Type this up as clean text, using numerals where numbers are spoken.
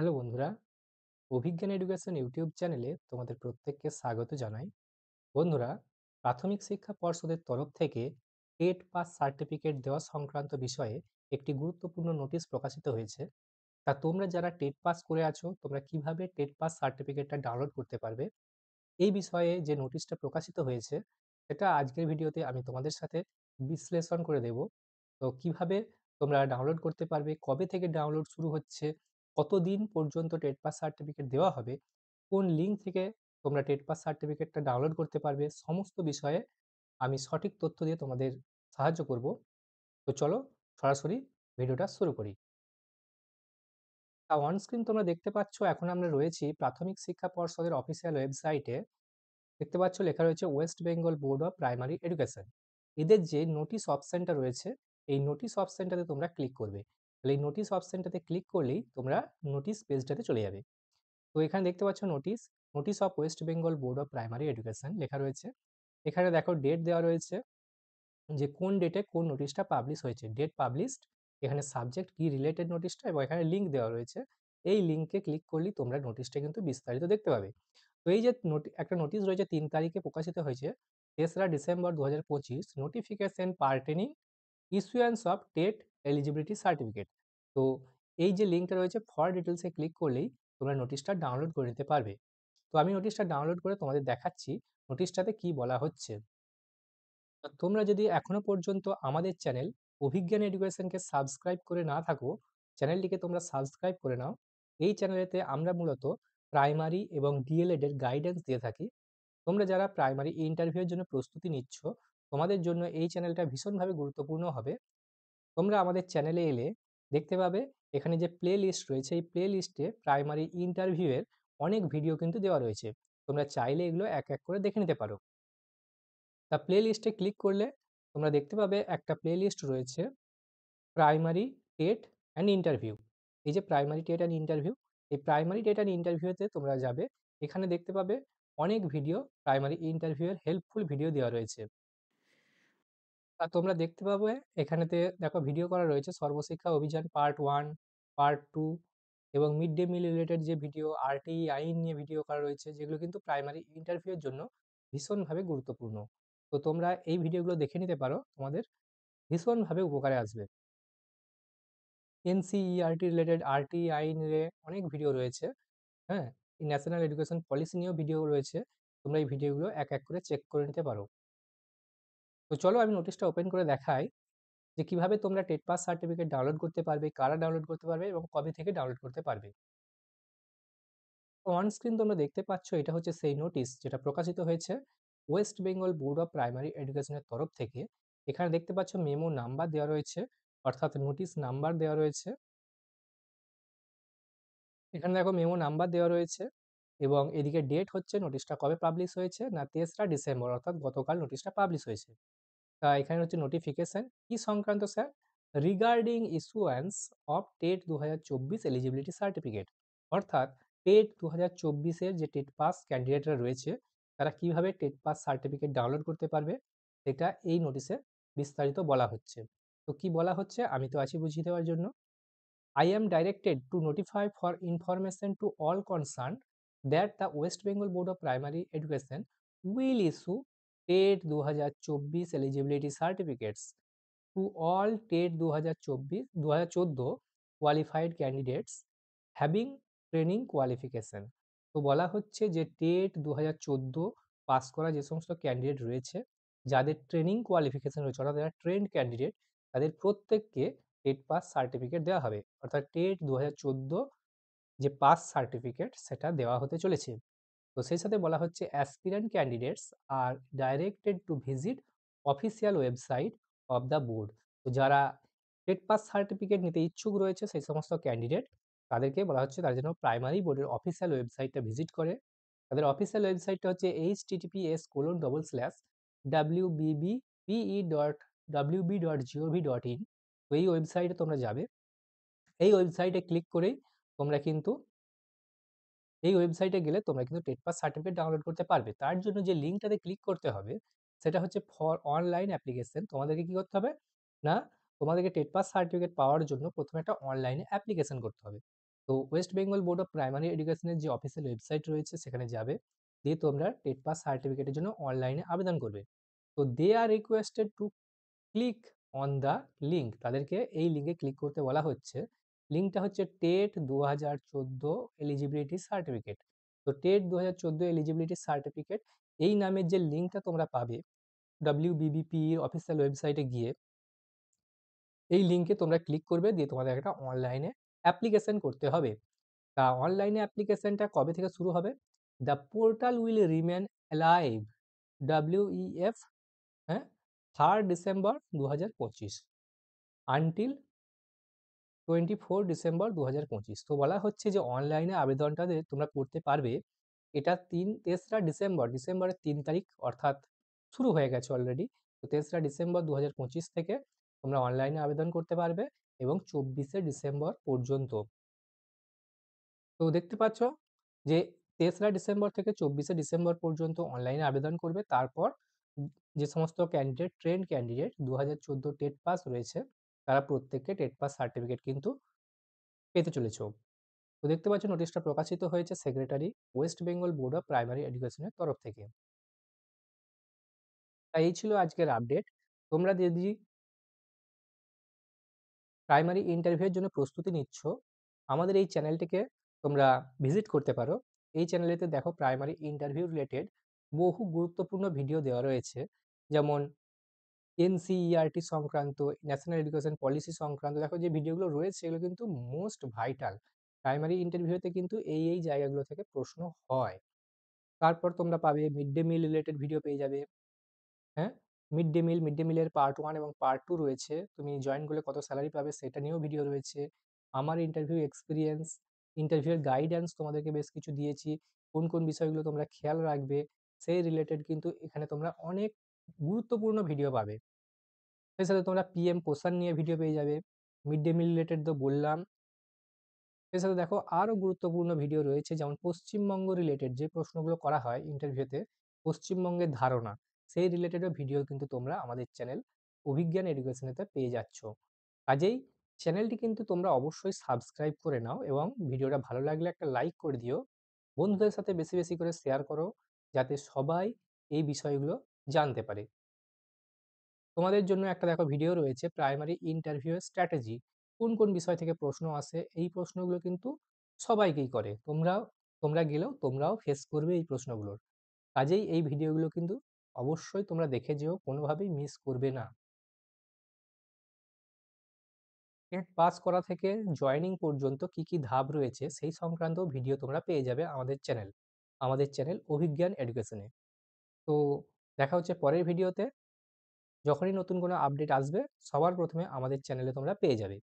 Hello বন্ধুরা, অভিজ্ঞান education YouTube চ্যানেলে তোমাদের প্রত্যেককে স্বাগত জানাই। বন্ধুরা, প্রাথমিক শিক্ষা পর্ষদের তরফ থেকে টেট পাস সার্টিফিকেট দেওয়া সংক্রান্ত বিষয়ে একটি গুরুত্বপূর্ণ নোটিশ প্রকাশিত হয়েছে। তা তোমরা যারা টেট পাস করে আছো, তোমরা কিভাবে টেট পাস সার্টিফিকেটটা ডাউনলোড করতে পারবে, এই বিষয়ে যে নোটিশটা প্রকাশিত হয়েছে, সেটা আজকের ভিডিওতে আমি তোমাদের সাথে বিশ্লেষণ করে দেব। তো কিভাবে তোমরা ডাউনলোড করতে পারবে, কবে থেকে ডাউনলোড শুরু হচ্ছে, কতদিন পর্যন্ত টেট পাস সার্টিফিকেট দেওয়া হবে, কোন লিঙ্ক থেকে তোমরা টেট পাস সার্টিফিকেটটা ডাউনলোড করতে পারবে, সমস্ত বিষয়ে আমি সঠিক তথ্য দিয়ে তোমাদের সাহায্য করব। তো চলো সরাসরি ভিডিওটা শুরু করি। অন স্ক্রিন তোমরা দেখতে পাচ্ছ, এখন আমরা রয়েছি প্রাথমিক শিক্ষা পর্ষদের অফিসিয়াল ওয়েবসাইটে। দেখতে পাচ্ছ লেখা রয়েছে West Bengal board of primary education. এদের যে নোটিশ অপশনটা রয়েছে, এই নোটিশ অপশনটাতে তোমরা ক্লিক করবে। তাহলে এই নোটিশ অপশনটাতে ক্লিক করলেই তোমরা নোটিশ পেজটাতে চলে যাবে। তো এখানে দেখতে পাচ্ছ notice, notice of West Bengal board of primary education লেখা রয়েছে। এখানে দেখো ডেট দেওয়া রয়েছে, যে কোন ডেটে কোন নোটিশটা পাবলিশ হয়েছে, ডেট পাবলিশড, এখানে সাবজেক্ট কি রিলেটেড নোটিশটা, এবং এখানে লিঙ্ক দেওয়া রয়েছে। এই লিঙ্কে ক্লিক করলেই তোমরা নোটিশটা কিন্তু বিস্তারিত দেখতে পাবে। তো এই যে একটা নোটিশ রয়েছে ৩ তারিখে প্রকাশিত হয়েছে, ৩রা December ২০২৫, notification pertaining issuance of TET eligibility certificate. তো এই যে লিঙ্কটা রয়েছে ফর ডিটেলসে ক্লিক করলেই তোমরা নোটিশটা ডাউনলোড করে নিতে পারবে। তো আমি নোটিশটা ডাউনলোড করে তোমাদের দেখাচ্ছি নোটিশটাতে কি বলা হচ্ছে। তোমরা যদি এখনো পর্যন্ত আমাদের চ্যানেল অভিজ্ঞান এডুকেশনকে সাবস্ক্রাইব করে না থাকো, চ্যানেলটিকে তোমরা সাবস্ক্রাইব করে নাও। এই চ্যানেলেতে আমরা মূলত প্রাইমারি এবং ডিএলএড এর গাইডেন্স দিয়ে থাকি। তোমরা যারা প্রাইমারি ইন্টারভিউয়ের জন্য প্রস্তুতি নিচ্ছ, তোমাদের জন্য এই চ্যানেলটা ভীষণভাবে গুরুত্বপূর্ণ হবে। তোমরা আমাদের চ্যানেলে এলে দেখতে পাবে এখানে যে প্লে লিস্ট রয়েছে, এই প্লে লিস্টে প্রাইমারি ইন্টারভিউয়ের অনেক ভিডিও কিন্তু দেওয়া রয়েছে। তোমরা চাইলে এগুলো এক এক করে দেখে নিতে পারো। তা প্লে লিস্টে ক্লিক করলে তোমরা দেখতে পাবে একটা প্লে লিস্ট রয়েছে, প্রাইমারি টেট অ্যান্ড ইন্টারভিউ। এই যে প্রাইমারি টেট অ্যান্ড ইন্টারভিউ, এই প্রাইমারি টেট অ্যান্ড ইন্টারভিউতে তোমরা যাবে। এখানে দেখতে পাবে অনেক ভিডিও, প্রাইমারি ইন্টারভিউয়ের হেল্পফুল ভিডিও দেওয়া রয়েছে। আর তোমরা দেখতে পাবে এখানেতে দেখো ভিডিও করা রয়েছে, সর্বশিক্ষা অভিযান পার্ট 1, পার্ট 2 এবং মিড ডে মিল রিলেটেড যে ভিডিও, আরটিই আইন নিয়ে ভিডিও করা রয়েছে, যেগুলো কিন্তু প্রাইমারি ইন্টারভিউয়ের জন্য ভীষণভাবে গুরুত্বপূর্ণ। তো তোমরা এই ভিডিওগুলো দেখে নিতে পারো, তোমাদের ভীষণভাবে উপকারে আসবে। এনসিইআরটি রিলেটেড আরটিই আইনে অনেক ভিডিও রয়েছে, হ্যাঁ? এই ন্যাশনাল এডুকেশন পলিসি নিয়েও ভিডিও রয়েছে। তোমরা এই ভিডিওগুলো এক এক করে চেক করে নিতে পারো। তো চলো আমি নোটিশটা ওপেন করে দেখাই যে কিভাবে তোমরা টেট পাস সার্টিফিকেট ডাউনলোড করতে পারবে, কারা ডাউনলোড করতে পারবে এবং কবে থেকে ডাউনলোড করতে পারবে। তো অন স্ক্রিন তোমরা দেখতে পাচ্ছ, এটা হচ্ছে সেই নোটিশ যেটা প্রকাশিত হয়েছে West Bengal board of primary এডুকেশনের তরফ থেকে। এখানে দেখতে পাচ্ছ মেমো নাম্বার দেওয়া রয়েছে, অর্থাৎ নোটিশ নাম্বার দেওয়া রয়েছে। এখানে দেখো মেমো নাম্বার দেওয়া রয়েছে, এবং এদিকে ডেট হচ্ছে নোটিশটা কবে পাবলিশ হয়েছে, না ৩রা ডিসেম্বর, অর্থাৎ গতকাল নোটিশটা পাবলিশ হয়েছে। এখানে হচ্ছে নোটিফিকেশন কি সংক্রান্ত sir, regarding issuance of TET 2024 eligibility certificate, অর্থাৎ টেট 2024-এর যে টেট পাস ক্যান্ডিডেটরা রয়েছে, তারা কিভাবে টেট পাস সার্টিফিকেট ডাউনলোড করতে পারবে, এটা এই নোটিশে বিস্তারিত বলা হচ্ছে। তো কি বলা হচ্ছে আমি তো আছি বুঝিয়ে দেওয়ার জন্য। I am directed to notify for information to all concerned that the West Bengal Board of Primary Education will issue TET 2024 eligibility certificates to all TET 2014 qualified candidates having training qualification। তো বলা হচ্ছে যে TET 2014 pass করা যে সমস্ত candidate রয়েছে, যাদের training qualification রয়েছে, অর্থাৎ যারা ট্রেন্ড ক্যান্ডিডেট, তাদের প্রত্যেককে টেট পাস সার্টিফিকেট দেওয়া হবে, অর্থাৎ টেট 2014 যে পাস সার্টিফিকেট সেটা দেওয়া হতে চলেছে। তো সেই সাথে বলা হচ্ছে aspirant candidates are directed to visit official website of the board. তো যারা টেট পাস সার্টিফিকেট নিতে ইচ্ছুক রয়েছে, সেই সমস্ত ক্যান্ডিডেট, তাদেরকে বলা হচ্ছে তার জন্য প্রাইমারি বোর্ডের অফিসিয়াল ওয়েবসাইটটা ভিজিট করে। তাদের অফিসিয়াল ওয়েবসাইটটা হচ্ছে https://wbpe.wb.gov.in। তো এই ওয়েবসাইটে তোমরা যাবে। এই ওয়েবসাইটে ক্লিক করেই তোমরা কিন্তু এই ওয়েবসাইটে গেলে তোমরা কিন্তু টেট পাস সার্টিফিকেট ডাউনলোড করতে পারবে। তার জন্য যে লিঙ্কটাতে ক্লিক করতে হবে, সেটা হচ্ছে ফর অনলাইন অ্যাপ্লিকেশন। তোমাদেরকে কি করতে হবে, না তোমাদেরকে টেট পাস সার্টিফিকেট পাওয়ার জন্য প্রথমে একটা অনলাইনে অ্যাপ্লিকেশন করতে হবে। তো West Bengal board of primary এডুকেশনের যে অফিসিয়াল ওয়েবসাইট রয়েছে সেখানে যাবে, দিয়ে তোমরা টেট পাস সার্টিফিকেটের জন্য অনলাইনে আবেদন করবে। তো they are requested to click on the link, তাদেরকে এই লিঙ্কে ক্লিক করতে বলা হচ্ছে। লিঙ্কটা হচ্ছে টেট 2014 এলিজিবিলিটি সার্টিফিকেট। তো টেট 2014 এলিজিবিলিটি সার্টিফিকেট এই নামের যে লিঙ্কটা তোমরা পাবে WBBP অফিসিয়াল ওয়েবসাইটে গিয়ে, এই লিঙ্কে তোমরা ক্লিক করবে, দিয়ে তোমাদের একটা অনলাইনে অ্যাপ্লিকেশন করতে হবে। তা অনলাইনে অ্যাপ্লিকেশনটা কবে থেকে শুরু হবে? The portal will remain alive, WEF, হ্যাঁ, 3rd ডিসেম্বর 2025 আনটিল 24 ডিসেম্বর 2025। তো বলা হচ্ছে যে অনলাইনে আবেদনটা যে তোমরা করতে পারবে, এটা 3রা ডিসেম্বর, ডিসেম্বরের 3 তারিখ অর্থাৎ শুরু হয়ে গেছে অলরেডি। তো 3রা ডিসেম্বর 2025 থেকে তোমরা অনলাইনে আবেদন করতে পারবে এবং 24 ডিসেম্বর পর্যন্ত। তো দেখতে পাচ্ছ যে 3রা ডিসেম্বর থেকে 24 ডিসেম্বর পর্যন্ত অনলাইনে আবেদন করবে। তারপর উম যে সমস্ত candidate, trend candidate 2014 TET pass রয়েছে, তারা প্রত্যেককে টেট পাস সার্টিফিকেট কিন্তু পেতে চলেছ। তো দেখতে পাচ্ছ নোটিশটা প্রকাশিত হয়েছে secretary West Bengal board of primary এডুকেশনের তরফ থেকে। তাই এই ছিল আজকের আপডেট। তোমরা যদি প্রাইমারি ইন্টারভিউয়ের জন্য প্রস্তুতি নিচ্ছ, আমাদের এই চ্যানেলটিকে তোমরা ভিজিট করতে পারো। এই চ্যানেলেতে দেখো প্রাইমারি ইন্টারভিউ রিলেটেড বহু গুরুত্বপূর্ণ ভিডিও দেওয়া রয়েছে। যেমন NCERT সংক্রান্ত, ন্যাশনাল এডুকেশন পলিসি সংক্রান্ত, দেখো যে ভিডিওগুলো রয়েছে এগুলো কিন্তু মোস্ট ভাইটাল। প্রাইমারি ইন্টারভিউতে কিন্তু এই জায়গাগুলো থেকে প্রশ্ন হয়। তারপর তোমরা পাবে mid day meal related video পেয়ে যাবে। হ্যাঁ? মিড ডে মিলের পার্ট 1 এবং পার্ট 2 রয়েছে। তুমি জয়েন করলে কত সেলারি পাবে সেটা নিয়েও ভিডিও রয়েছে। আমার ইন্টারভিউ এক্সপেরিয়েন্স, ইন্টারভিউ এর গাইডেন্স তোমাদেরকে বেশ কিছু দিয়েছি। কোন বিষয়গুলো তোমরা খেয়াল রাখবে সেই রিলেটেড কিন্তু এখানে তোমরা অনেক গুরুত্বপূর্ণ ভিডিও পাবে। এর সাথে তোমরা PM পোষণ নিয়ে ভিডিও পেয়ে যাবে। মিড ডে মিল রিলেটেড তো বললাম। এর সাথে দেখো আরো গুরুত্বপূর্ণ ভিডিও রয়েছে, যেমন পশ্চিমবঙ্গ রিলেটেড যে প্রশ্নগুলো করা হয় ইন্টারভিউতে, পশ্চিমবঙ্গের ধারণা, সেই রিলেটেডও ভিডিও কিন্তু তোমরা আমাদের চ্যানেল অভিজ্ঞান এডুকেশনেতে পেয়ে যাচ্ছ। কাজেই চ্যানেলটি কিন্তু তোমরা অবশ্যই সাবস্ক্রাইব করে নাও এবং ভিডিওটা ভালো লাগলে একটা লাইক করে দিও। বন্ধুদের সাথে বেশি করে শেয়ার করো, যাতে সবাই এই বিষয়গুলো জানতে পারে। তোমাদের জন্য একটা দেখো ভিডিও রয়েছে প্রাইমারি ইন্টারভিউ স্ট্র্যাটেজি, কোন বিষয় থেকে প্রশ্ন আসে, এই প্রশ্নগুলো কিন্তু সবাইকেই করে। তোমরা গেলেও তোমরাও ফেস করবে এই প্রশ্নগুলোর। কাজেই এই ভিডিওগুলো কিন্তু অবশ্যই তোমরা দেখে যেও, কোনোভাবেই মিস করবে না। টেট পাস করা থেকে জয়েনিং পর্যন্ত কি ধাপ রয়েছে সেই সংক্রান্ত ভিডিও তোমরা পেয়ে যাবে আমাদের চ্যানেল অভিজ্ঞান এডুকেশনে। তো দেখা হচ্ছে পরের ভিডিওতে। যখনই নতুন কোনো আপডেট আসবে সবার প্রথমে আমাদের চ্যানেলে তোমরা পেয়ে যাবে।